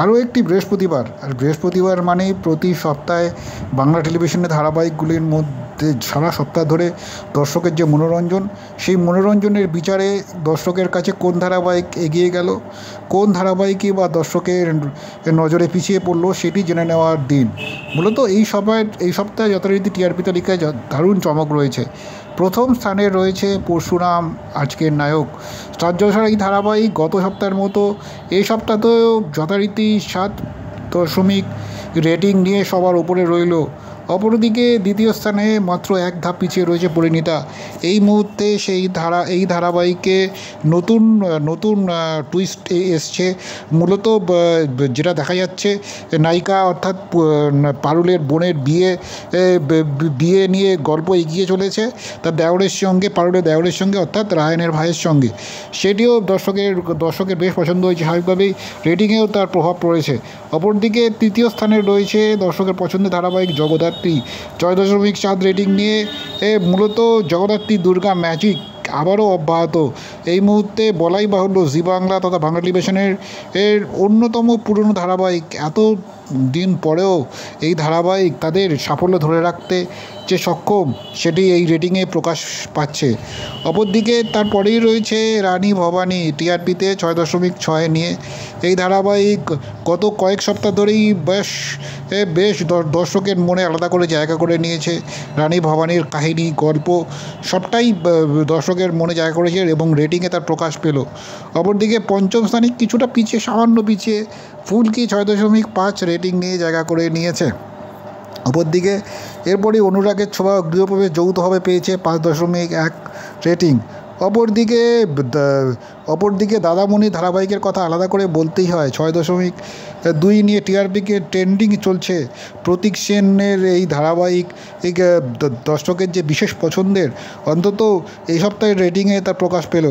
আরও একটি বৃহস্পতিবার, আর বৃহস্পতিবার মানেই প্রতি সপ্তাহে বাংলা টেলিভিশনের ধারাবাহিকগুলির মধ্যে সারা সপ্তাহ ধরে দর্শকের যে মনোরঞ্জন, সেই মনোরঞ্জনের বিচারে দর্শকের কাছে কোন ধারাবাহিক এগিয়ে গেল, কোন ধারাবাহিকই বা দর্শকের নজরে পিছিয়ে পড়লো, সেটি জেনে নেওয়ার দিন। মূলত এই সপ্তাহে যথারীতি টিআরপি তালিকায় দারুণ চমক রয়েছে। প্রথম স্থানে রয়েছে পরশুরাম, আজকের নায়ক। স্টার জলসার এই ধারাবাহিক গত সপ্তাহের মতো এই সপ্তাহতেও যথারীতি 7 রেটিং নিয়ে সবার উপরে রইল। অপরদিকে দ্বিতীয় স্থানে মাত্র এক ধাপ পিছিয়ে রয়েছে পরিণীতা। এই মুহূর্তে এই ধারাবাহিকে নতুন টুইস্ট এসছে। মূলত যেটা দেখা যাচ্ছে, নায়িকা অর্থাৎ পারুলের বোনের বিয়ে নিয়ে গল্প এগিয়ে চলেছে তার পারুলের দেওরের সঙ্গে, অর্থাৎ রায়নের ভাইয়ের সঙ্গে। সেটিও দর্শকের বেশ পছন্দ হয়েছে, স্বাভাবিকভাবেই রেটিংয়েও তার প্রভাব পড়েছে। অপরদিকে তৃতীয় স্থানে রয়েছে দর্শকের পছন্দের ধারাবাহিক জগদ্ধাত্রী। 6.7 রেটিং নিয়ে মূলত জগদ্ধাত্রী দুর্গা ম্যাজিক আবারও অব্যাহত। এই মুহূর্তে বলাই বাহুল্য, জি বাংলা তথা বাংলা টেলিভিশনের অন্যতম পুরনো ধারাবাহিক। এত দিন পরেও এই ধারাবাহিক তাদের সাফল্য ধরে রাখতে যে সক্ষম, সেটি এই রেটিংয়ে প্রকাশ পাচ্ছে। অপরদিকে তারপরেই রয়েছে রানী ভবানী, টিআরপিতে 6.6 নিয়ে। এই ধারাবাহিক গত কয়েক সপ্তাহ ধরেই বেশ দর্শকের মনে আলাদা করে জায়গা করে নিয়েছে। রানী ভবানীর কাহিনী, গল্প সবটাই দর্শকের মনে জায়গা করেছে এবং রেটিংয়ে তার প্রকাশ পেল। অপরদিকে পঞ্চম স্থানে কিছুটা সামান্য পিছিয়ে ফুলকি 6.5 রেটিং নিয়ে জায়গা করে নিয়েছে। অপরদিকে এরপরই অনুরাগের ছোঁয়া গৃহপ্রবেশ যৌথভাবে পেয়েছে 5.1 রেটিং। অপরদিকে দাদামণি ধারাবাহিকের কথা আলাদা করে বলতেই হয়। 6.2 নিয়ে টিআরপিকে ট্রেন্ডিং চলছে। প্রতীক সেনের এই ধারাবাহিক দর্শকের যে বিশেষ পছন্দের, অন্তত এই সপ্তাহের রেটিংয়ে তার প্রকাশ পেল।